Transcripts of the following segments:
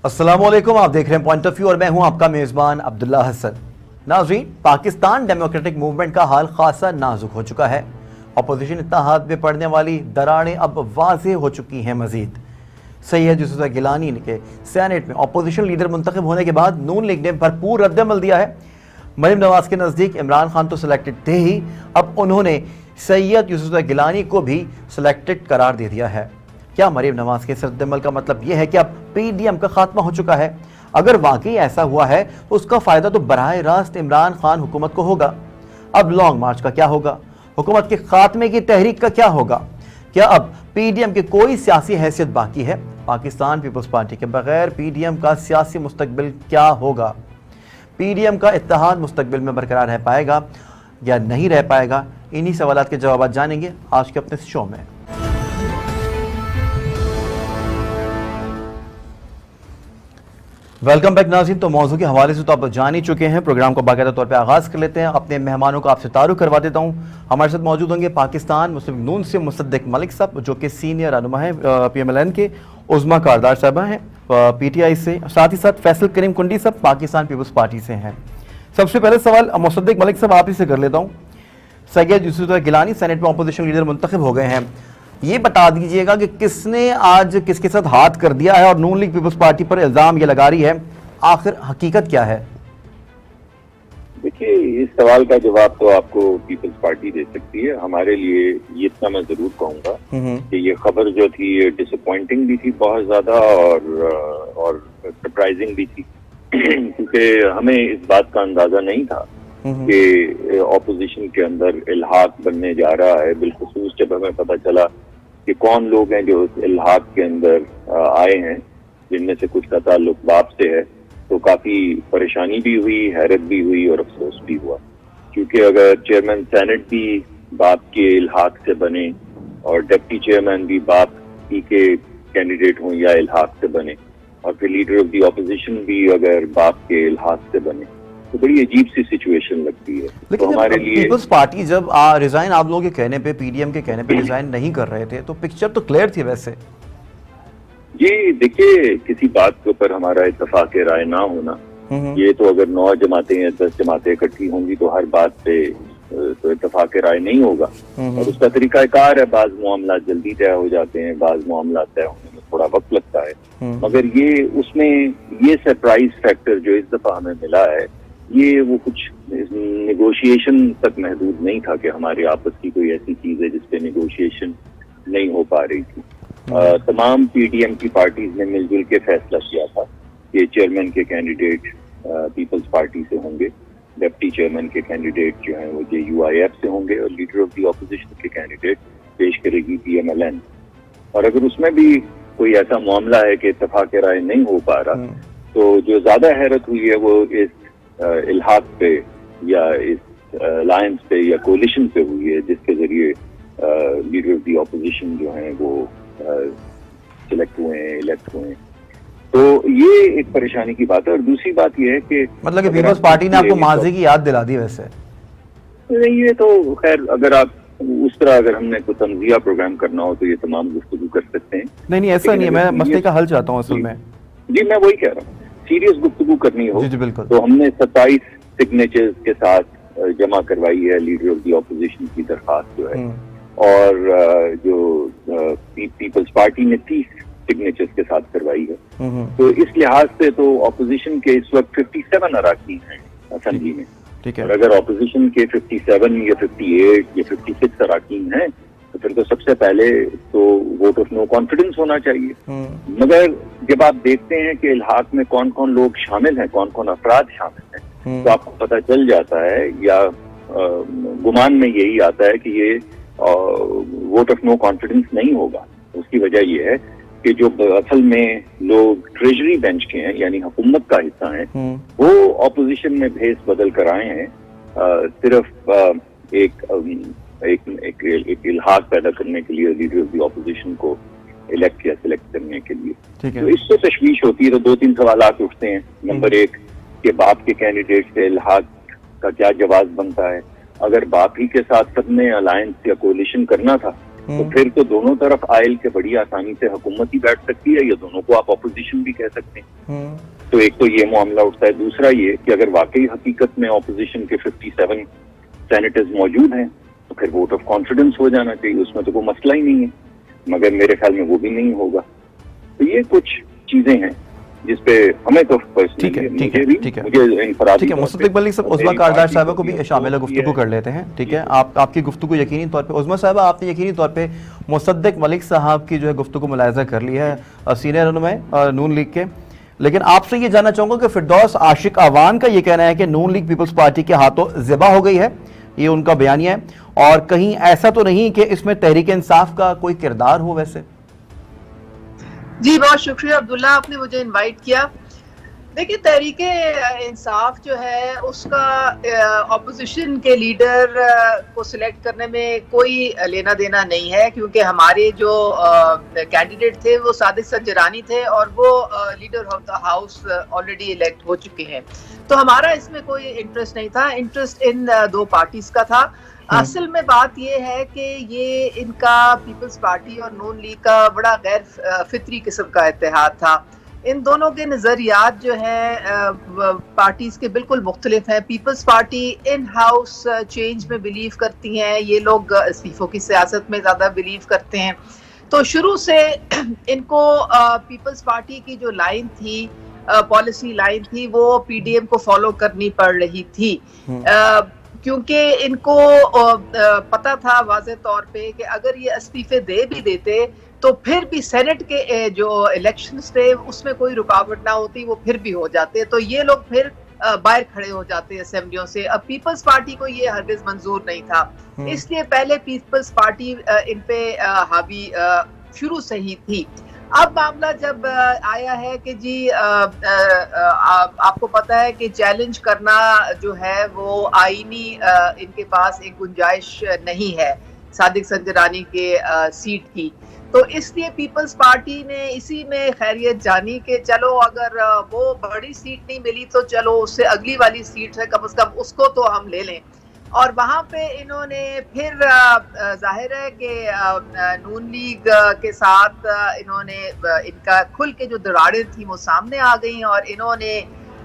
अस्सलामुअलैकुम, आप देख रहे हैं पॉइंट ऑफ व्यू और मैं हूं आपका मेजबान अब्दुल्ला हसन। नाज़रीन, पाकिस्तान डेमोक्रेटिक मूवमेंट का हाल खासा नाजुक हो चुका है। अपोजिशन इत्तेहाद में पड़ने वाली दरारें अब वाज़ेह हो चुकी हैं। मजीद सैयद यूसुफ गिलानी के सेनेट में अपोजिशन लीडर मुंतखब होने के बाद नून लीग ने भरपूर रद्दअमल दिया है। मरीम नवाज के नज़दीक इमरान खान तो सिलेक्टेड थे ही, अब उन्होंने सैयद यूसुफ गिलानी को भी सिलेक्टेड करार दे दिया है। क्या मरीम नवाज के रद्दअमल का मतलब यह है कि अब PDM का खात्मा हो चुका है? अगर वाकई ऐसा हुआ है तो उसका फायदा तो बराह रास्त इमरान खान हुकूमत को होगा। अब लॉन्ग मार्च का क्या होगा? हुकूमत के खात्मे की तहरीक का क्या होगा? क्या अब PDM की कोई सियासी हैसियत बाकी है? पाकिस्तान पीपल्स पार्टी के बगैर PDM का सियासी मुस्तकबिल क्या होगा? PDM का इत्तेहाद मुस्तकबिल में बरकरार रह पाएगा या नहीं रह पाएगा? इन्हीं सवालात के जवाब जानेंगे आज के अपने शो में। वेलकम बैक नाज़रीन। तो मौजू के हवाले से तो आप जान ही चुके हैं। प्रोग्राम को बाकायदा तौर पे आगाज़ कर लेते हैं। अपने मेहमानों को आपसे तारुफ करवा देता हूँ। हमारे साथ मौजूद होंगे पाकिस्तान मुस्लिम लीग नून से मुसद्दिक मलिक साहब, जो कि सीनियर रहनुमा हैं PMLN के। उज़मा कारदार साहबा हैं PTI से। साथ ही साथ फैसल करीम कुंडी साहब पाकिस्तान पीपल्स पार्टी से हैं। सबसे पहले सवाल मुसद्दिक मलिक साहब आप ही से कर लेता हूँ। सैयद यूसुफ गिलानी सेनेट में अपोजिशन लीडर मुंतखब हो गए हैं, ये बता दीजिएगा कि किसने आज किसके साथ हाथ कर दिया है और नून लीग पीपल्स पार्टी पर इल्जाम ये लगा रही है, आखिर हकीकत क्या है? देखिए, इस सवाल का जवाब तो आपको पीपल्स पार्टी दे सकती है। हमारे लिए ये इतना मैं जरूर कहूंगा कि ये खबर जो थी ये डिसअपॉइंटिंग भी थी बहुत ज्यादा और सरप्राइजिंग भी थी क्योंकि हमें इस बात का अंदाजा नहीं था कि ऑपोजिशन के अंदर इल्हाक बनने जा रहा है। बिलखुसूस जब हमें पता चला कि कौन लोग हैं जो उस इल्हाक के अंदर आए हैं, जिनमें से कुछ का ताल्लुक बाप से है, तो काफी परेशानी भी हुई, हैरत भी हुई और अफसोस भी हुआ। क्योंकि अगर चेयरमैन सेनेट भी बाप के इल्हाक से बने और डिप्टी चेयरमैन भी बाप ही के कैंडिडेट हों या इल्हाक से बने और फिर लीडर ऑफ द ऑपोजिशन भी अगर बाप के इल्हाक से बने, तो बड़ी अजीब सी सिचुएशन लगती है। लेकिन तो हमारे लिए पीपल्स पार्टी जब रिजाइन आप लोगों के कहने पे, PDM के कहने पे रिजाइन नहीं कर रहे थे, तो पिक्चर तो क्लियर थी वैसे। जी देखिए, किसी बात के ऊपर हमारा इत्तेफाक राय ना होना, ये तो अगर 9 जमातें या 10 जमातें इकट्ठी होंगी तो हर बात पे तो इत्तेफाक राय नहीं होगा और उसका तरीकाकार है। बाज मामला जल्दी तय हो जाते हैं, बाज मामला तय होने में थोड़ा वक्त लगता है। मगर ये उसमें ये सरप्राइज फैक्टर जो इस दफा हमें मिला है, ये वो कुछ नेगोशिएशन तक महदूद नहीं था कि हमारे आपस की कोई ऐसी चीज है जिसपे नेगोशिएशन नहीं हो पा रही थी। तमाम PDM की पार्टीज ने मिलजुल के फैसला किया था कि चेयरमैन के कैंडिडेट पीपल्स पार्टी से होंगे, डिप्टी चेयरमैन के कैंडिडेट जो हैं वो JUIF से होंगे और लीडर ऑफ द ऑपोजिशन के कैंडिडेट पेश करेगी PMLN। और अगर उसमें भी कोई ऐसा मामला है कि इत्तेफाक राय नहीं हो पा रहा, तो जो ज्यादा हैरत हुई है वो इस इल्हाक पे या इस अलायंस पे या कोलिशन पे हुई है, जिसके जरिए लीडर ऑफ द ऑपोजिशन जो हैं वो सिलेक्ट हुए हैं, इलेक्ट हुए हैं। तो ये एक परेशानी की बात है। और दूसरी बात ये है कि मतलब कि पीपल्स पार्टी ने आपको माजी की याद दिला दी वैसे? नहीं, ये तो खैर अगर आप उस तरह अगर हमने कोई तंजिया प्रोग्राम करना हो तो ये तमाम गुफ्तगू कर सकते हैं। नहीं ऐसा नहीं है, मैं मसले का हल चाहता हूँ असल में। जी मैं वही कह रहा हूँ, सीरियस गुफ्तगू करनी हो जी बिल्कुल। तो हमने 27 सिग्नेचर्स के साथ जमा करवाई है लिडर ऑफ द ऑपोजिशन की दरखास्त जो है, और जो पीपल्स पार्टी ने 30 सिग्नेचर्स के साथ करवाई है। तो इस लिहाज से तो ऑपोजिशन के इस वक्त 57 अराकीन हैं असेंबली में। ठीक है। और अगर ऑपोजिशन के 57 या 58 या 56 अराकीन हैं तो फिर तो सबसे पहले तो वोट ऑफ नो कॉन्फिडेंस होना चाहिए। मगर जब आप देखते हैं कि इल्हाक में कौन कौन लोग शामिल हैं, कौन कौन अफराद शामिल हैं, तो आपको पता चल जाता है या गुमान में यही आता है कि ये वोट ऑफ नो कॉन्फिडेंस नहीं होगा। उसकी वजह यह है कि जो असल में लोग ट्रेजरी बेंच के हैं यानी हुकूमत का हिस्सा हैं, वो ऑपोजिशन में भेस बदल कर आए हैं सिर्फ एक इल्हाक पैदा करने के लिए, लीडर ऑफ द ऑपोजिशन को इलेक्ट या सिलेक्ट करने के लिए। तो इससे तशवीश होती है। तो 2-3 सवाल उठते हैं। नंबर 1 के बाप के कैंडिडेट से इल्हाक का क्या जवाब बनता है? अगर बाप ही के साथ सबने अलायंस या कोलिशन करना था तो फिर तो दोनों तरफ आयल के बड़ी आसानी से हुकूमत ही बैठ सकती है, या दोनों को आप ऑपोजिशन भी कह सकते हैं। तो एक तो ये मामला उठता है। दूसरा ये कि अगर वाकई हकीकत में ऑपोजिशन के 57 सेनेटर्स मौजूद हैं तो फिर वोट ऑफ कॉन्फिडेंस हो जाना चाहिए, उसमें तो कोई मसला ही नहीं है, मगर मेरे ख्याल में वो भी नहीं होगा। तो ये कुछ चीजें हैं जिसपे हमें तो ठीक है मुस्तफिक मलिक साहब, उज़्मा कारदार साहबा को भी शामिल गुफ्तगू कर लेते हैं। ठीक है, आपकी गुफ्तगू यकीनी तौर पे उज़्मा साहबा, आपने यकीनी तौर पे मुसद्दिक मलिक साहब की जो है गुफ्तगू मुलाहिज़ा कर ली है, सीनियर रहनुमा नून लीग के। लेकिन आपसे ये जानना चाहूँगा कि फिरदौस आशिक आवान का ये कहना है कि नून लीग पीपल्स पार्टी के हाथों ज़िबा हो गई है, ये उनका बयानिया है, और कहीं ऐसा तो नहीं कि इसमें तहरीक इंसाफ का कोई किरदार हो? वैसे जी, बहुत शुक्रिया अब्दुल्ला, आपने मुझे इनवाइट किया। देखिए, तहरीक इंसाफ जो है उसका ऑपोजिशन के लीडर को सिलेक्ट करने में कोई लेना देना नहीं है, क्योंकि हमारे जो कैंडिडेट थे वो सादिक संजरानी थे और वो leader of the house already elect हो चुके हैं। तो हमारा इसमें कोई इंटरेस्ट नहीं था, इंटरेस्ट इन दो पार्टीज का था। असल में बात ये है कि ये इनका पीपल्स पार्टी और नून लीग का बड़ा गैर फितरी किस्म का इत्तेहाद था। इन दोनों के नज़रियात जो है पार्टीज के बिल्कुल मुख्तलिफ हैं। People's Party in house change में बिलीव करती हैं, ये लोग इस्तीफों की सियासत में ज़्यादा बिलीव करते हैं। तो शुरू से इनको पीपल्स पार्टी की जो लाइन थी, पॉलिसी लाइन थी, वो पीडीएम को फॉलो करनी पड़ रही थी, क्योंकि इनको पता था वाज़े तौर पे कि अगर ये इस्तीफे दे भी देते तो फिर भी सेनेट के जो इलेक्शंस थे उसमें कोई रुकावट ना होती, वो फिर भी हो जाते, तो ये लोग फिर बाहर खड़े हो जाते असेंबलियों से। अब पीपल्स पार्टी को ये हरगिज़ मंजूर नहीं था, इसलिए पहले पीपल्स पार्टी इन पे हावी शुरू से ही थी। अब मामला जब आया है कि जी आपको पता है कि चैलेंज करना जो है वो आईनी इनके पास एक गुंजाइश नहीं है सादिक संजरानी के सीट की, तो इसलिए पीपल्स पार्टी ने इसी में खैरियत जानी कि चलो अगर वो बड़ी सीट नहीं मिली तो चलो उससे अगली वाली सीट है कम से कम उसको तो हम ले लें। और वहाँ पे इन्होंने फिर जाहिर है कि नून लीग के साथ इन्होंने इनका खुल के जो दरारें थी वो सामने आ गई और इन्होंने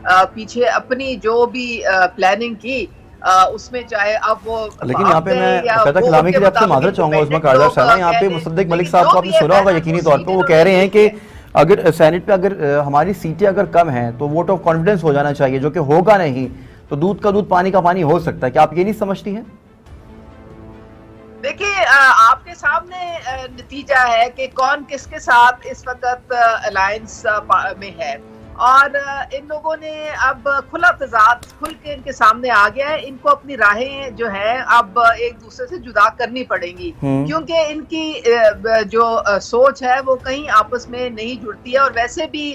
पीछे अपनी जो भी प्लानिंग की उसमें चाहे अब वो, लेकिन यहाँ पे मैं कहता कलामी के लिए आपसे माजरत चाहूंगा उस्मा कारदार साहब, यहाँ पे मुसद्दिक मलिक साहब को आपने सुना होगा यकीनी तौर पे, वो कह रहे हैं कि अगर सेनेट पे अगर हमारी सीटें अगर कम हैं तो वोट ऑफ कॉन्फिडेंस हो जाना चाहिए, जो कि होगा नहीं, तो दूध का दूध पानी का पानी हो सकता है। क्या आप ये नहीं समझती हैं? देखिए, आपके सामने नतीजा है कि कौन किसके साथ इस वक्त अलायंस में है, और इन लोगों ने अब खुला तजाद खुल के इनके सामने आ गया है। इनको अपनी राहें जो है अब एक दूसरे से जुदा करनी पड़ेंगी, क्योंकि इनकी जो सोच है वो कहीं आपस में नहीं जुड़ती है, और वैसे भी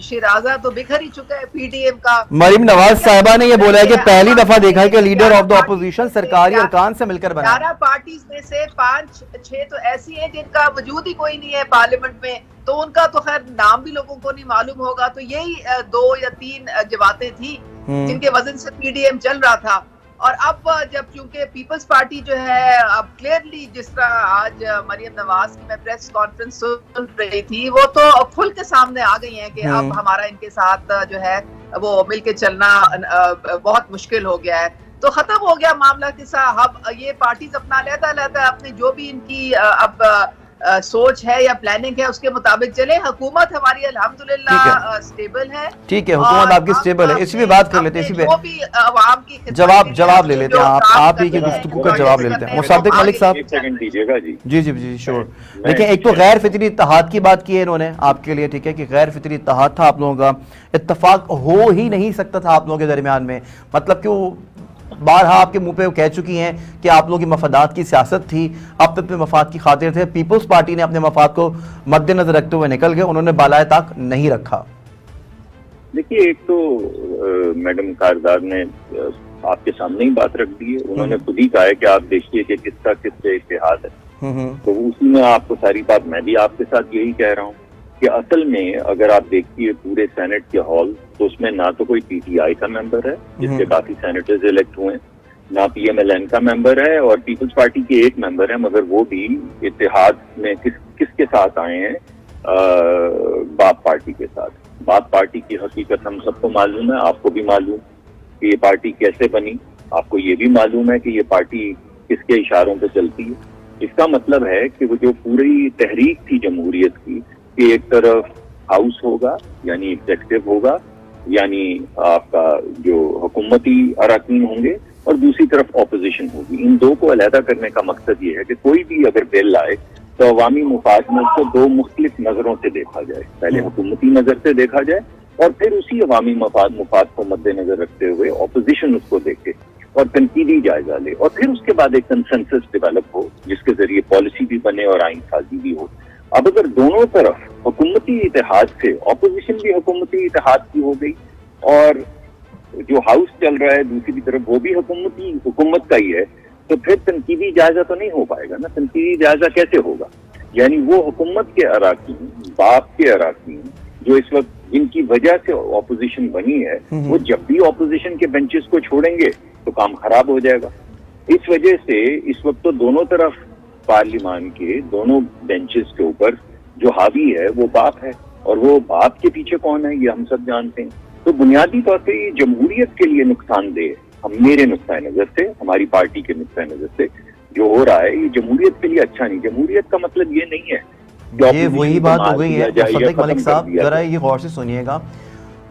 शिराजा तो बिखर ही चुका है पीडीएम का। मरीम नवाज साहिबा ने ये बोला है कि पहली दफा देखा है कि लीडर ऑफ द ऑपोजिशन सरकारी अरकान से मिलकर बना। 11 पार्टीज में से 5-6 तो ऐसी हैं जिनका वजूद ही कोई नहीं है पार्लियामेंट में, तो उनका तो खैर नाम भी लोगों को नहीं मालूम होगा। तो यही 2 या 3 जमातें थी जिनके वजन से पीडीएम चल रहा था। और अब जब चूंकि पीपल्स पार्टी जो है अब क्लियरली, जिस तरह आज मरियम नवाज की मैं प्रेस कॉन्फ्रेंस सुन रही थी, वो तो खुल के सामने आ गई हैं कि अब हमारा इनके साथ जो है वो मिलके चलना बहुत मुश्किल हो गया है। तो खत्म हो गया मामला किस्सा। अब ये पार्टीज अपना लेता अपनी जो भी इनकी अब सोच है या प्लानिंग है उसके मुताबिक चले। हुकूमत हमारी अल्हम्दुलिल्लाह स्टेबल है। ठीक है, हुकूमत आपकी स्टेबल है। इसी पे बात कर लेते हैं, इसी पे आवाम की जवाब ले लेते हैं। आप ही की गुफ्तगू का जवाब ले लेते हैं। मुसद्दिक मलिक साहब, एक सेकंड दीजिएगा जी। जी श्योर। देखिए, एक तो गैर फितरी इत्तेहाद की बात की है इन्होंने आपके लिए, ठीक है, कि गैर फितरी इत्तेहाद था आप लोगों का, इत्तेफाक हो ही नहीं सकता था आप लोगों के दरमियान में। मतलब कि वो बारहा आपके मुंह पे वो कह चुकी हैं कि आप लोगों की मफादात की सियासत थी, आप तो अपने मफाद की खातिर थे। पीपल्स पार्टी ने अपने मफाद को मद्देनजर रखते हुए निकल गए, उन्होंने बालाए ताक नहीं रखा। देखिए, एक तो मैडम कारदार ने आपके सामने ही बात रख दी है। उन्होंने खुद ही कहा है कि आप देखिए कि किसका किससे इत्तेहाद है, तो उसी में आपको सारी बात मैं भी आपके साथ यही कह रहा हूँ कि असल में अगर आप देखिए पूरे सेनेट के हॉल, तो उसमें ना तो कोई पीटीआई का मेंबर है जिसके काफी सेनेटर्स इलेक्ट हुए हैं, ना पीएमएलएन का मेंबर है और पीपल्स पार्टी के एक मेंबर है, मगर वो भी इत्तेहाद में किसके साथ आए हैं? बाप पार्टी के साथ। बाप पार्टी की हकीकत हम सबको मालूम है, आपको भी मालूम कि ये पार्टी कैसे बनी, आपको ये भी मालूम है कि ये पार्टी किसके इशारों पे चलती है। इसका मतलब है कि वो जो पूरी तहरीक थी जमहूरियत की, कि एक तरफ हाउस होगा यानी एग्जेक्टिव होगा, यानी आपका जो हुकूमती अराकीन होंगे, और दूसरी तरफ ऑपोजिशन होगी। इन दो को अलहदा करने का मकसद ये है कि कोई भी अगर बिल आए तो अवामी मुफाद में उसको दो मुख्तलिफ नजरों से देखा जाए। पहले हुकूमती नजर से देखा जाए और फिर उसी अवामी मुफाद को मद्देनजर रखते हुए ऑपोजिशन उसको देखे और तनकीदी जायजा ले, और फिर उसके बाद एक कंसेंसस डेवलप हो जिसके जरिए पॉलिसी भी बने और आइन साजी भी हो। अब अगर दोनों तरफ हुकूमती इत्तेहाद से ऑपोजिशन भी हुकूमती इत्तेहाद की हो गई और जो हाउस चल रहा है दूसरी तरफ वो भी हुकूमत का ही है, तो फिर तनकीदी जायजा तो नहीं हो पाएगा ना। तनकीदी जायजा कैसे होगा? यानी वो हुकूमत के अराकीन, बाप के अराकीन जो इस वक्त जिनकी वजह से ऑपोजिशन बनी है, वो जब भी ऑपोजिशन के बेंचेस को छोड़ेंगे तो काम खराब हो जाएगा। इस वजह से इस वक्त तो दोनों तरफ पार्लियामान के दोनों बेंचेस के ऊपर जो हावी है वो बाप है, और वो बाप के पीछे कौन है ये हम सब जानते हैं। तो बुनियादी तौर पे ये जमहूरियत के लिए नुकसानदेह है। हम मेरे नुक्ता नजर से, हमारी पार्टी के नुक्ता नजर से जो हो रहा है ये जमहूरियत के लिए अच्छा नहीं। जमहूरियत का मतलब ये नहीं है, ये वही बात हो गई है। मुसद्दिक मलिक साहब जरा ये गौर से सुनिएगा,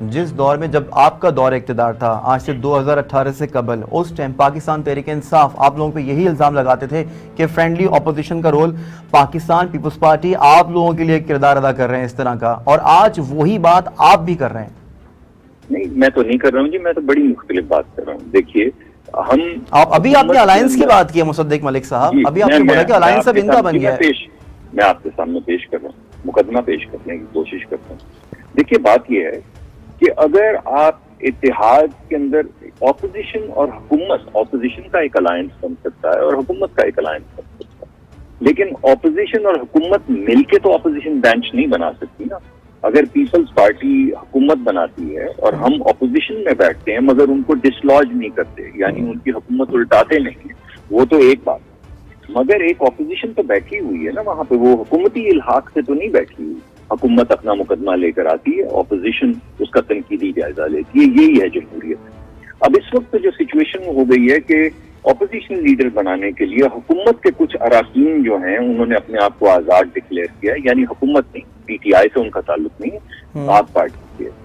जिस दौर में जब आपका दौर इक़्तिदार था आज से 2018 से कबल, उस टाइम पाकिस्तान तहरीक इंसाफ आप लोगों पे यही इल्ज़ाम लगाते थे कि फ्रेंडली ऑपोजिशन का रोल पाकिस्तान पीपल्स पार्टी आप लोगों के लिए किरदार अदा कर रहे हैं इस तरह का, और आज वही बात आप भी कर रहे हैं। नहीं, मैं तो नहीं कर रहा हूँ जी, मैं तो बड़ी मुख्तलिफ बात कर रहा हूँ। देखिए अभी आपने अलायंस की बात की है मुसद्दिक मलिक साहब, अभी आपने बोला कि अलायंस अब इनका बन गया है। मैं आपके सामने पेश कर रहा हूँ, मुकदमा पेश करने की कोशिश करता हूँ। देखिए बात यह है कि अगर आप इत्तेहाद के अंदर ऑपोजिशन और हुकूमत, ऑपोजिशन का एक अलायंस बन सकता है और हुकूमत का एक अलायंस बन सकता है, लेकिन ऑपोजिशन और हुकूमत मिलके तो ऑपोजिशन बेंच नहीं बना सकती ना। अगर पीपल्स पार्टी हुकूमत बनाती है और हम ऑपोजिशन में बैठते हैं मगर उनको डिसलॉज नहीं करते, यानी उनकी हुकूमत उल्टाते नहीं, वो तो एक बात। मगर एक ऑपोजिशन तो बैठी हुई है ना वहां पे, वो हुकूमती इल्हाक से तो नहीं बैठी हुई। हुकूमत अपना मुकदमा लेकर आती है, ऑपोजिशन उसका तनकीदी जायजा लेती है, यही है जमहूरियत। अब इस वक्त जो सिचुएशन हो गई है कि ऑपोजिशन लीडर बनाने के लिए हुकूमत के कुछ अराकीन जो हैं उन्होंने अपने आप को आजाद डिक्लेयर किया है, यानी हुकूमत नहीं, पीटीआई से उनका ताल्लुक नहीं है, आप पार्टी के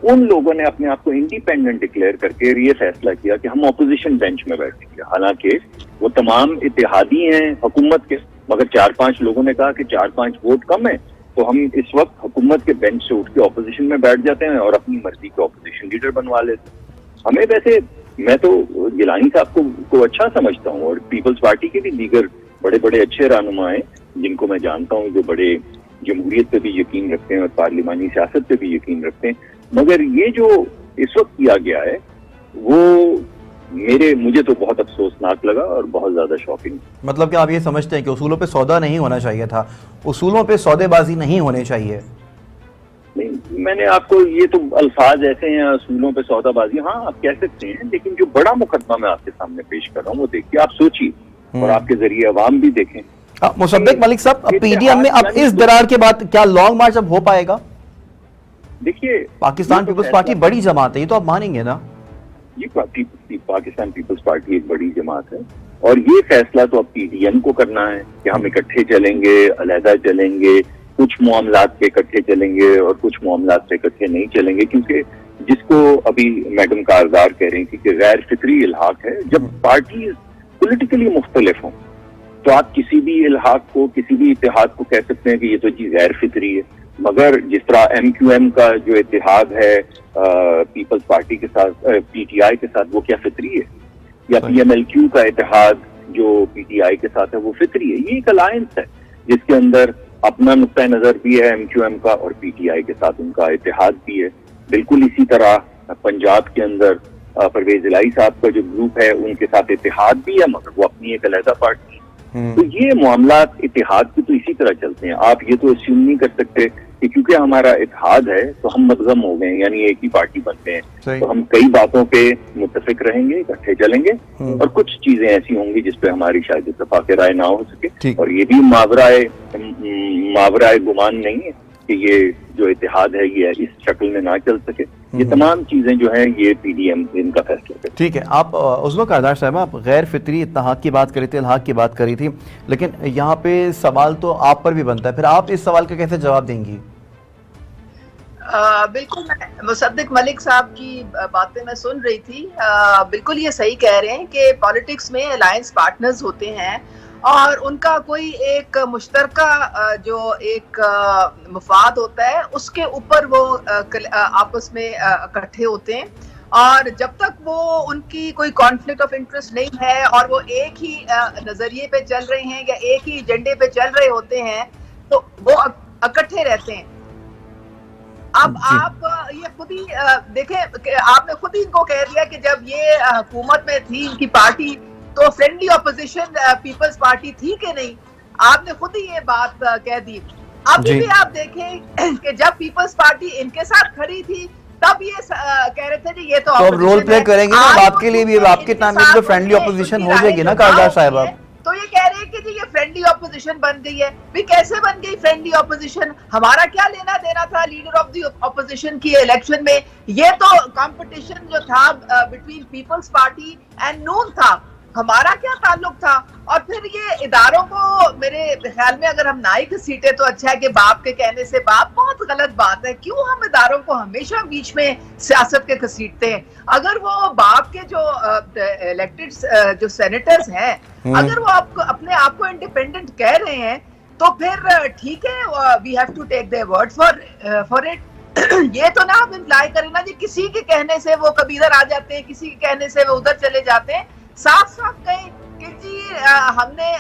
उन लोगों ने अपने आप को इंडिपेंडेंट डिक्लेयर करके ये फैसला किया कि हम ऑपोजिशन बेंच में बैठेंगे। हालांकि वो तमाम इत्तेहादी हैं हुकूमत के, मगर 4-5 लोगों ने कहा कि 4-5 वोट कम है तो हम इस वक्त हुकूमत के बेंच से उठ के ऑपोजिशन में बैठ जाते हैं और अपनी मर्जी के ऑपोजिशन लीडर बनवा लेते हैं। हमें वैसे, मैं तो गिलानी साहब को अच्छा समझता हूँ और पीपल्स पार्टी के भी दीगर बड़े बड़े अच्छे रहनुमा हैं जिनको मैं जानता हूँ, जो बड़े जमहूरियत पे भी यकीन रखते हैं और पार्लिमानी सियासत पे भी यकीन रखते हैं। मगर ये जो इस वक्त किया गया है वो मुझे तो बहुत अफसोसनाक लगा और बहुत ज्यादा शॉकिंग। मतलब कि आप ये समझते हैं कि उसूलों पे सौदा नहीं होना चाहिए था, उसूलों पे सौदेबाजी नहीं होनी चाहिए? नहीं, मैंने आपको ये तो अल्फाज ऐसे हैं, उसूलों पे सौदाबाजी, हाँ आप कह सकते हैं, लेकिन जो बड़ा मुकदमा मैं आपके सामने पेश कर रहा हूँ वो देखिए, आप सोचिए और आपके जरिए अवाम भी देखें। मुसद्दिक मलिक साहब, पीडीएम में अब इस दरार के बाद क्या लॉन्ग मार्च अब हो पाएगा? देखिए, पाकिस्तान पीपल्स पार्टी बड़ी जमात है, ये तो आप मानेंगे ना? ये पाकिस्तान पीपल्स पार्टी एक बड़ी जमात है और ये फैसला तो अब पीडीएम को करना है कि हम इकट्ठे चलेंगे, अलहदा चलेंगे, कुछ मामलात पे इकट्ठे चलेंगे और कुछ मामलात पे इकट्ठे नहीं चलेंगे, क्योंकि जिसको अभी मैडम कारदार कह रही थी कि गैर फिक्री इल्हाक है। जब पार्टी पॉलिटिकली मुख्तलिफ हों तो आप किसी भी इल्हाक को, किसी भी इत्तेहाद को कह सकते हैं कि ये तो चीज गैर फिक्री है। मगर जिस तरह एमक्यूएम का जो इत्तेहाद है पीपल्स पार्टी के साथ, पीटीआई के साथ, वो क्या फिक्री है? या पीएमएलक्यू का इत्तेहाद जो पीटीआई के साथ है वो फिक्री है? ये एक अलायंस है जिसके अंदर अपना नुक्ता नजर भी है एमक्यूएम का और पीटीआई के साथ उनका इत्तेहाद भी है। बिल्कुल इसी तरह पंजाब के अंदर परवेज इलाही साहब का जो ग्रुप है उनके साथ इत्तेहाद भी है, मगर वो अपनी एक अलहदा पार्टी है। तो ये मामला इत्तेहाद की तो इसी तरह चलते हैं। आप ये तो अस्यूम नहीं कर सकते कि क्योंकि हमारा इत्तेहाद है तो हम मदगम हो गए, यानी एक ही पार्टी बन गए हैं। तो हम कई बातों पे मुत्तफिक रहेंगे, इकट्ठे चलेंगे, और कुछ चीजें ऐसी होंगी जिसपे हमारी शायद इत्तेफाक राय ना हो सके। और ये भी मावराए गुमान नहीं है कि ये जो इत्तेहाद है ये इस शक्ल में ना चल सके। ये तमाम चीजें जो है ये पीडीएम इनका फैसला है। ठीक है, आप उज़्मा कारदार साहब, आप गैर फितरी इत्तेहाद की बात करी थी, इल्हाक की बात करी थी, लेकिन यहाँ पे सवाल तो आप पर भी बनता है, फिर आप इस सवाल का कैसे जवाब देंगी? बिल्कुल, मैं मुसद्दिक मलिक साहब की बातें मैं सुन रही थी। बिल्कुल ये सही कह रहे हैं कि पॉलिटिक्स में अलायंस पार्टनर्स होते हैं और उनका कोई एक मुश्तरका जो एक मुफाद होता है उसके ऊपर वो आपस में इकट्ठे होते हैं, और जब तक वो उनकी कोई कॉन्फ्लिक्ट ऑफ इंटरेस्ट नहीं है और वो एक ही नजरिए पे चल रहे हैं या एक ही एजेंडे पे चल रहे होते हैं तो वो इकट्ठे रहते हैं। अब आप ये खुद ही देखें, आपने खुद ही इनको कह दिया कि जब ये हुकूमत में थी इनकी पार्टी तो फ्रेंडली ऑपोजिशन पीपल्स पार्टी थी कि नहीं, आपने खुद ही ये बात कह दी। अभी भी आप देखें कि जब पीपल्स पार्टी इनके साथ खड़ी थी तब ये कह रहे थे कि ये तो रोल प्ले करेंगे ना, आपके लिए भी आपके नाम में फ्रेंडली ऑपोजिशन हो जाएगी ना कारदार साहब। आप तो ये कह रहे हैं कि जी ये फ्रेंडली ऑपोजिशन बन गई है। भी कैसे बन गई फ्रेंडली ऑपोजिशन? हमारा क्या लेना देना था लीडर ऑफ द ऑपोजिशन की इलेक्शन में? ये तो कंपटीशन जो था बिटवीन पीपल्स पार्टी एंड नून था, हमारा क्या ताल्लुक था? और फिर ये इदारों को, मेरे ख्याल में अगर हम ना ही घसीटे तो अच्छा है कि बाप के कहने से बाप, बहुत गलत बात है। क्यों हम इदारों को हमेशा बीच में सियासत के घसीटते हैं? अगर वो बाप के जो इलेक्टेड जो सेनेटर्स हैं, अगर वो आपको अपने आप को इंडिपेंडेंट कह रहे हैं तो फिर ठीक है, we have to take their word for it. ये तो ना आप इम्प्लाई करें ना जी किसी के कहने से वो कभी इधर आ जाते हैं, किसी के कहने से वो उधर चले जाते हैं। साफ साफ कहें कि जी हमने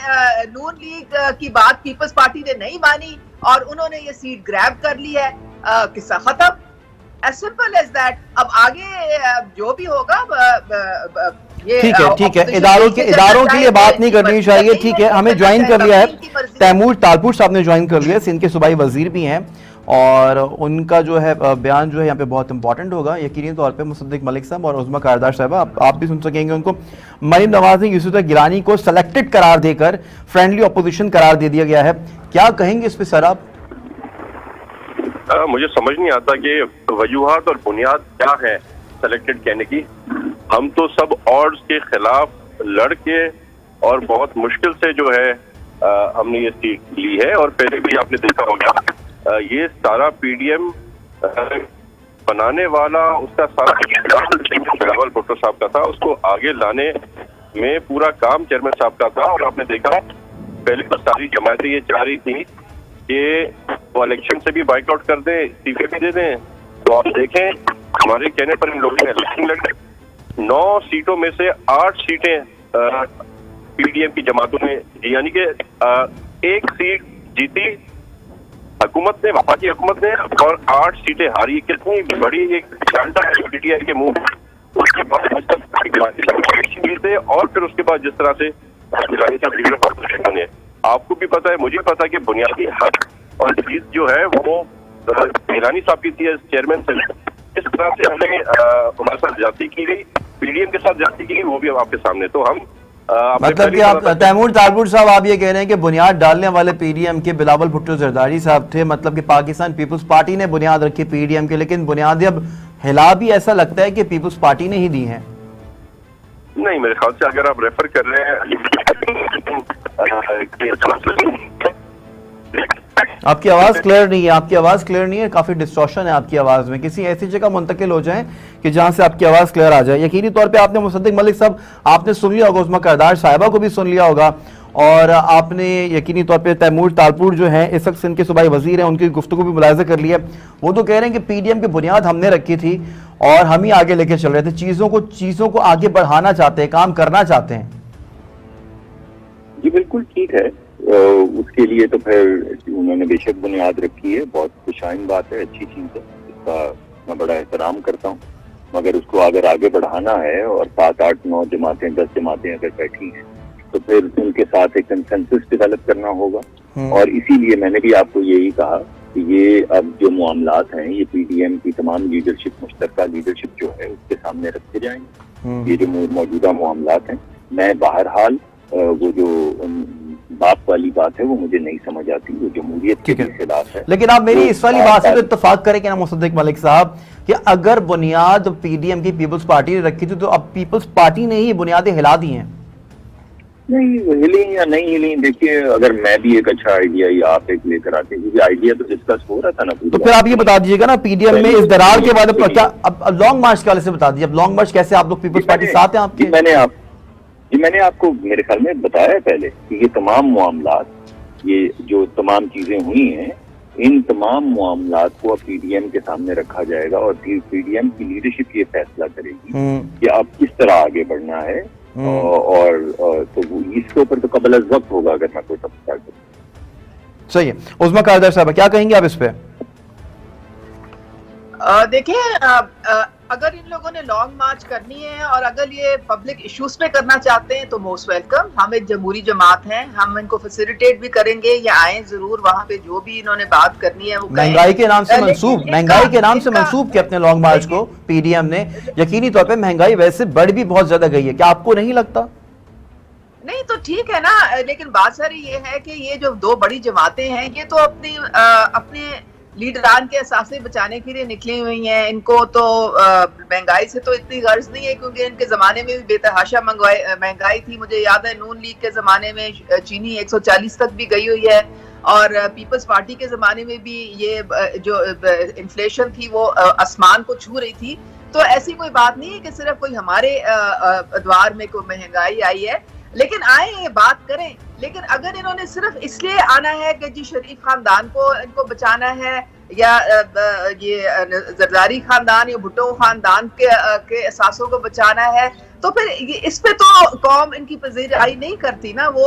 नून लीग की बात पीपल्स पार्टी ने नहीं मानी और उन्होंने ये सीट ग्रैब कर ली है, किस्सा खत्म, एज सिंपल एज दैट। अब आगे जो भी होगा ठीक है, इदारों के लिए बात नहीं करनी चाहिए। ठीक है, हमें ज्वाइन कर लिया है तैमूर तालपुर साहब ने ज्वाइन कर लिया, सिंध के सूबाई वजीर भी हैं और उनका जो है बयान जो है यहाँ पे बहुत इंपॉर्टेंट होगा यकीनी तौर पे। मुसद्दिक मलिक साहब और उज़्मा कारदार साहब आप भी सुन सकेंगे उनको। मरीम नवाज ने यूसुफ गिलानी को सेलेक्टेड करार देकर फ्रेंडली ऑपोजिशन करार दे दिया गया है, क्या कहेंगे इस पे सर आप? मुझे समझ नहीं आता कि वजूहात और बुनियाद क्या है सेलेक्टेड कहने की। हम तो सब ऑड्स के खिलाफ लड़के और बहुत मुश्किल से जो है हमने ये सीट ली है। और पहले भी आपने देखा होगा ये सारा पीडीएम बनाने वाला उसका सारा बिलावल भुट्टो साहब का था, उसको आगे लाने में पूरा काम चेयरमैन साहब का था। और आपने देखा पहले तो सारी जमातें ये चाह रही थी कि वो इलेक्शन से भी बाइकआउट कर दें, इस्तीफे भी दे दें। तो आप देखें हमारे कहने पर इन लोगों ने इलेक्शन लड़े, 9 सीटों में से 8 सीटें पीडीएम की जमातों ने, यानी कि 1 सीट जीती हुकूमत ने, वफाकी हुकूमत ने, और 8 सीटें हारी। कितनी बड़ी एक शानदार है पीटीआई के मुंह। उसके बाद थे और फिर उसके बाद जिस तरह से आपको भी पता है, मुझे पता है कि बुनियादी हक और चीज जो है वो गिलानी साहब की थी चेयरमैन से, इस तरह से हमने हमारे साथ जाति की गई, पीडीएम के साथ जाति की गई, वो भी आपके सामने। तो हम मतलब कि आप तैमूर तालपुर साहब आप ये कह रहे हैं कि बुनियाद डालने वाले पीडीएम के बिलावल भुट्टो जरदारी साहब थे, मतलब कि पाकिस्तान पीपल्स पार्टी ने बुनियाद रखी पीडीएम के, लेकिन बुनियादें अब हिला भी ऐसा लगता है कि पीपल्स पार्टी ने ही दी हैं। नहीं, मेरे ख्याल से अगर आप रेफर कर रहे हैं आपकी आवाज क्लियर नहीं है, आपकी आवाज क्लियर नहीं है, काफी डिस्टॉर्शन है आपकी आवाज में। किसी ऐसी जगह मुंतकिल हो जाएं कि जहां से आपकी आवाज क्लियर आ जाए। यकीनी तौर पे आपने मुसद्दिक मलिक साहब आपने सुन लिया होगा, उज़्मा कारदार साहिबा को भी सुन लिया होगा, और आपने यकीनी तौर पे तैमूर तालपुर जो है इस वक्त सिंध के सूबाई वजीर हैं, उनकी गुफ्तगू भी मुलाहिज़ा कर लिया। वो तो कह रहे हैं कि पीडीएम की बुनियाद हमने रखी थी और हम ही आगे लेके चल रहे थे, चीजों को आगे बढ़ाना चाहते हैं, काम करना चाहते हैं। जी बिल्कुल ठीक है, उसके लिए तो फिर उन्होंने बेशक बुनियाद रखी है, बहुत खुशाइन बात है, अच्छी चीज है, इसका मैं बड़ा एहतराम करता हूँ। मगर उसको अगर आगे बढ़ाना है और 7, 8, 9 जमातें 10 जमातें अगर बैठी हैं तो फिर उनके साथ एक कंसेंसस डेवलप करना होगा। और इसीलिए मैंने भी आपको यही कहा कि ये अब जो मामलात हैं ये पीडीएम की तमाम लीडरशिप, मुश्तरका लीडरशिप जो है उसके सामने रखे जाएंगे। ये जो मौजूदा मामलात हैं, मैं बहरहाल वो जो बाप वाली बात है वो मुझे नहीं समझ आती, वो जमहूरियत के खिलाफ है। लेकिन आप मेरी इस वाली बात से तो इत्तेफाक करेंगे ना मुसद्दिक मलिक साहब कि अगर बुनियाद पीडीएम की पीपल्स पार्टी ने रखी थी तो अब पीपल्स पार्टी ने ही बुनियादें हिला दी हैं। नहीं हिली या नहीं हिली, देखिए अगर मैं भी एक अच्छा आइडिया या आप एक लेकर आते, क्योंकि आइडिया तो डिस्कस हो रहा था ना, तो फिर आप ये बता दीजिएगा ना पीडीएम में इस दरार के बाद क्या अब लॉन्ग मार्च के वाले से बता दीजिए, अब लॉन्ग मार्च कैसे आप लोग पीपल्स पार्टी साथ हैं आपके? मैंने आपको मेरे ख्याल में बताया पहले कि ये तमाम मामलात, ये जो तमाम चीजें हुई हैं, इन तमाम मामलात को अब पीडीएम के सामने रखा जाएगा और पीडीएम की लीडरशिप ये फैसला करेगी कि अब किस तरह आगे बढ़ना है। और तो इसके ऊपर तो कबल अज़ वक्त होगा अगर मैं कोई तबसरा करूं। सही है। उस्मा कारदार साहब क्या कहेंगे आप इस पे? देखिए अगर इन लोगों ने लॉन्ग मार्च करनी है और अगर ये पब्लिक इश्यूज पे करना चाहते हैं तो मोस्ट वेलकम। हम एक जमहूरी जमात हैं, हम इनको फैसिलिटेट भी करेंगे, ये आए जरूर, वहाँ पे जो भी इन्होंने बात करनी है वो महंगाई के नाम से मंसूब किया अपने लॉन्ग मार्च को पीडीएम ने। यकीनी तौर पे महंगाई वैसे बढ़ भी बहुत ज्यादा गई है, क्या आपको नहीं लगता? नहीं तो ठीक है ना, लेकिन बात सारी ये है कि ये जो दो बड़ी जमातें हैं ये तो अपने लीडरान के असासे बचाने के लिए निकली हुई हैं। इनको तो महंगाई से तो इतनी गर्ज नहीं है, क्योंकि इनके जमाने में भी बेतहाशा महंगाई थी। मुझे याद है नून लीग के जमाने में चीनी 140 तक भी गई हुई है, और पीपल्स पार्टी के जमाने में भी ये जो इन्फ्लेशन थी वो आसमान को छू रही थी। तो ऐसी कोई बात नहीं है कि सिर्फ कोई हमारे अदवार में कोई महंगाई आई है, लेकिन आए ये बात करें। लेकिन अगर इन्होंने सिर्फ इसलिए आना है कि जी शरीफ खानदान को इनको बचाना है या ये जरदारी खानदान या भुट्टो खानदान के असासों को बचाना है, तो फिर इस पे तो कौम इनकी पजीराई नहीं करती ना। वो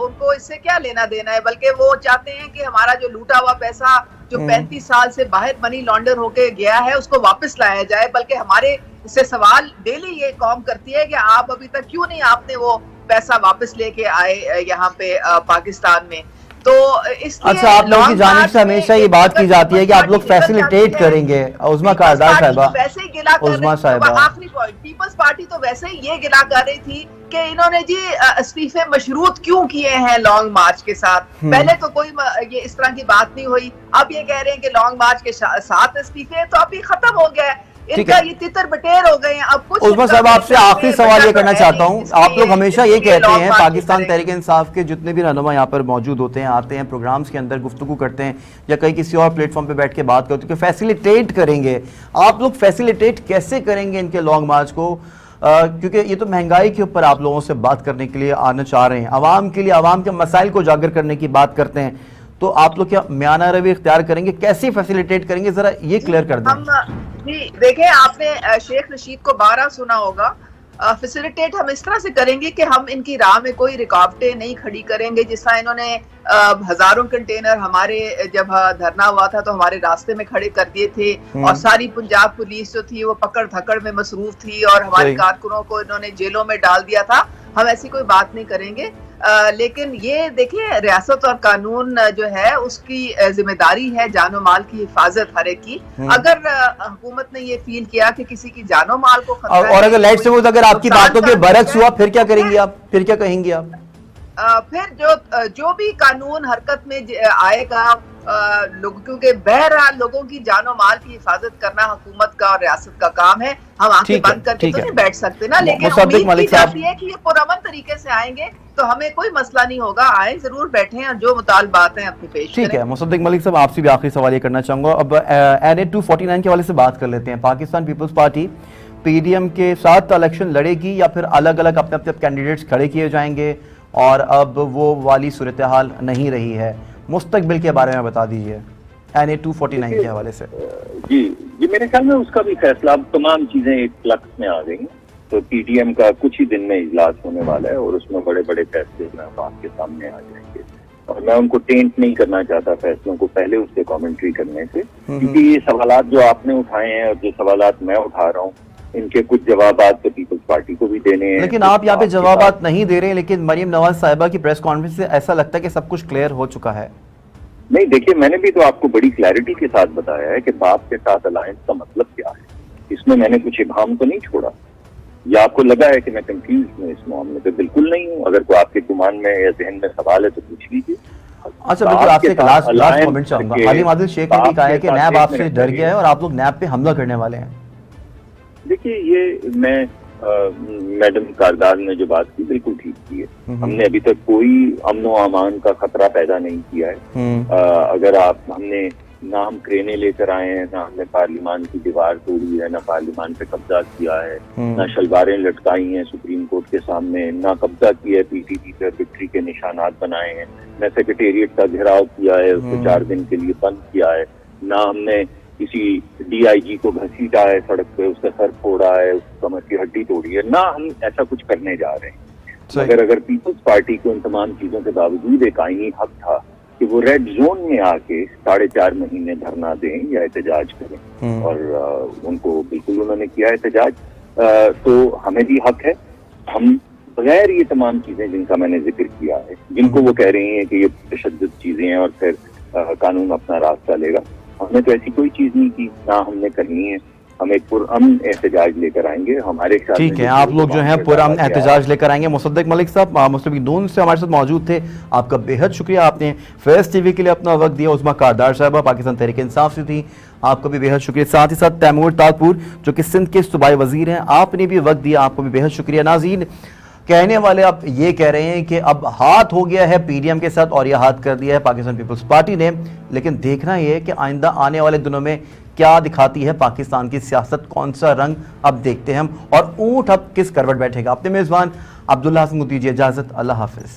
उनको इससे क्या लेना देना है, बल्कि वो चाहते हैं कि हमारा जो लूटा हुआ पैसा जो 35 साल से बाहर मनी लॉन्डर होके गया है उसको वापस लाया जाए। बल्कि हमारे इससे सवाल डेली ये कौम करती है कि आप अभी तक क्यों नहीं आपने वो पैसा वापस लेके आए यहाँ पे पाकिस्तान में। तो इसलिए अच्छा, आप लोगों की जानिब से हमेशा ये बात की जाती है कि आप लोग फैसिलिटेट करेंगे। उस्मा कारदार साहिबा, वैसे ही गिला कर उस्मा साहिबा, आखिरी पॉइंट, पीपल्स पार्टी तो वैसे ही ये गिला कर रही थी कि इन्होंने जी इस्तीफे मशरूत क्यों किए हैं लॉन्ग मार्च के साथ। पहले तो कोई ये इस तरह की बात नहीं हुई, अब ये कह रहे हैं कि लॉन्ग मार्च के साथ इस्तीफे, तो अभी खत्म हो गया है इनका, ये तितर बटेर हो गए हैं। अब कुछ उस्मा साहब आपसे आखिरी सवाल ये करना चाहता हूँ, आप लोग हमेशा ये कहते हैं पाकिस्तान तहरीक इंसाफ के जितने भी रहनुमा यहाँ पर मौजूद होते हैं, आते हैं प्रोग्राम्स के अंदर गुफ्तगू करते हैं या कहीं किसी और प्लेटफॉर्म पे बैठ के बात करते हैं कि फैसिलिटेट करेंगे। आप लोग फैसिलिटेट कैसे करेंगे इनके लॉन्ग मार्च को? क्योंकि ये तो महंगाई के ऊपर आप लोगों से बात करने के लिए आना चाह रहे हैं, आवाम के लिए आवाम के मसाइल को उजागर करने की बात करते हैं, तो आप लोग क्या म्याना रवि इख्तियार करेंगे, कैसे फैसिलिटेट करेंगे, जरा ये क्लियर कर दें। जी देखें, आपने शेख रशीद को 12 सुना होगा। फैसिलिटेट हम इस तरह से करेंगे कि हम इनकी राह में कोई रुकावटें नहीं खड़ी करेंगे। जिस तरह इन्होंने हजारों कंटेनर हमारे जब धरना हुआ था तो हमारे रास्ते में खड़े कर दिए थे, और सारी पंजाब पुलिस जो थी वो पकड़ धकड़ में मसरूफ थी और हमारे कारकुनों को इन्होंने जेलों में डाल दिया था। हम ऐसी कोई बात नहीं करेंगे। लेकिन ये देखिए, रियासत और कानून जो है उसकी जिम्मेदारी है जानो माल की हिफाजत हर एक की। अगर हुकूमत ने ये फील किया कि किसी की जानो माल को खतरा और अगर लाइट से अगर आपकी बातों के बरक्स हुआ फिर क्या करेंगे आप, फिर क्या कहेंगे आप? फिर जो भी कानून हरकत में आएगा, क्योंकि बहरहाल लोगों की जानो माल की हिफाजत करना हुकूमत का और रियासत का काम है। हम आंखें बंद करके तो नहीं बैठ सकते ना, लेकिन उम्मीद की जाती है कि ये पुरअमन तरीके से आएंगे तो हमें कोई मसला नहीं होगा। आए जरूर बैठे और जो मुतालबात हैं अपनी पेश करें। ठीक है मुसद्दिक मलिक साहब, आपसे भी आखिरी सवाल ये करना चाहूंगा। अब NA 249 के हवाले से बात कर लेते हैं। पाकिस्तान पीपल्स पार्टी पीडीएम के साथ इलेक्शन लड़ेगी या फिर अलग अलग अपने अपने कैंडिडेट्स खड़े किए जाएंगे, और अब वो वाली सूरत हाल नहीं रही है? मुस्तकबिल के बारे में बता दीजिए NA 249 के हवाले से। जी मेरे ख्याल में उसका भी फैसला, अब तमाम चीजें एक फ्लक्स में आ गई हैं, तो पीडीएम का कुछ ही दिन में इजलास होने वाला है और उसमें बड़े बड़े फैसले आपके सामने आ जाएंगे। और मैं उनको टेंट नहीं करना चाहता फैसलों को पहले उससे कमेंट्री करने से, क्योंकि ये सवालात जो आपने उठाए हैं और जो सवालात मैं उठा रहा हूँ, इनके कुछ जवाबात तो पीपल्स पार्टी को भी देने हैं। लेकिन आप यहाँ पे जवाबात नहीं दे रहे हैं, लेकिन मरियम नवाज साहिबा की प्रेस कॉन्फ्रेंस से ऐसा लगता है कि सब कुछ क्लियर हो चुका है। नहीं देखिए, मैंने भी तो आपको बड़ी क्लैरिटी के साथ बताया है कि बाप के साथ अलायंस का मतलब क्या है। इसमें मैंने कुछ इबाम तो नहीं छोड़ा, या आपको लगा है कि मैं कंफ्यूज हूँ इस मामले पे? बिल्कुल नहीं हूँ। अगर कोई आपके गुमान में या जहन में सवाल है तो पूछ लीजिए। अच्छा बिल्कुल, आपसे एक लास्ट कमेंट चाहूंगा। हालिम आदिल शेख ने भी कहा है कि नैब आपसे डर गया है और आप लोग नैब पे हमला करने वाले हैं। देखिए, ये मैं मैडम कारदार ने जो बात की बिल्कुल ठीक की है। हमने अभी तक कोई अमन व अमान का खतरा पैदा नहीं किया है। अगर हमने ना हम क्रेने लेकर आए हैं, ना हमने पार्लियामान की दीवार तोड़ी है, ना पार्लियामान पे कब्जा किया है, ना शलवारें लटकाई हैं सुप्रीम कोर्ट के सामने, ना कब्जा किया है पीटीपी पे विक्ट्री के निशानात बनाए हैं, ना सेक्रेटेरिएट का घेराव किया है, उसको 4 दिन के लिए बंद किया है, ना हमने किसी डीआईजी को घसीटा है सड़क पे, उसका सर फोड़ा है, उसकी कमर की हड्डी तोड़ी है, ना हम ऐसा कुछ करने जा रहे हैं। अगर पीपल्स पार्टी को इन तमाम चीजों के बावजूद एक आईनी हक था कि वो रेड जोन में आके 4.5 महीने धरना दें या एहतजाज करें, और उनको बिल्कुल उन्होंने किया एहतजाज, तो हमें भी हक है। हम बगैर ये तमाम चीजें जिनका मैंने जिक्र किया है, जिनको वो कह रही हैं कि ये तशद्दुद चीजें हैं और फिर कानून अपना रास्ता लेगा, हमने तो ऐसी कोई चीज नहीं की, ना हमने करनी है। हम एक पुरअमन एहतजाज लेकर आएंगे हमारे साथ। ठीक है, आप लोग जो हैं पुरअमन एहतजाज लेकर आएंगे। मुसद्दिक मलिक साहब मुस्लिम लीग नून से हमारे साथ मौजूद थे, आपका बेहद शुक्रिया, आपने फेस टीवी के लिए अपना वक्त दिया। उस्मा कारदार साहबा पाकिस्तान तहरीक इंसाफ से थी, आपको भी बेहद शुक्रिया। साथ ही साथ तैमूर ताजपुर जो कि सिंध के सूबाई वजीर हैं, आपने भी वक्त दिया, आपको भी बेहद शुक्रिया। नाज़रीन, कहने वाले अब ये कह रहे हैं कि अब हाथ हो गया है पीडीएम के साथ और यह हाथ कर दिया है पाकिस्तान पीपल्स पार्टी ने, लेकिन देखना यह है कि आइंदा आने वाले दिनों में क्या दिखाती है पाकिस्तान की सियासत, कौन सा रंग अब देखते हैं हम, और ऊंट अब किस करवट बैठेगा। अपने मेजबान अब्दुल्ला हसन को दीजिए इजाजत। अल्लाह हाफिज।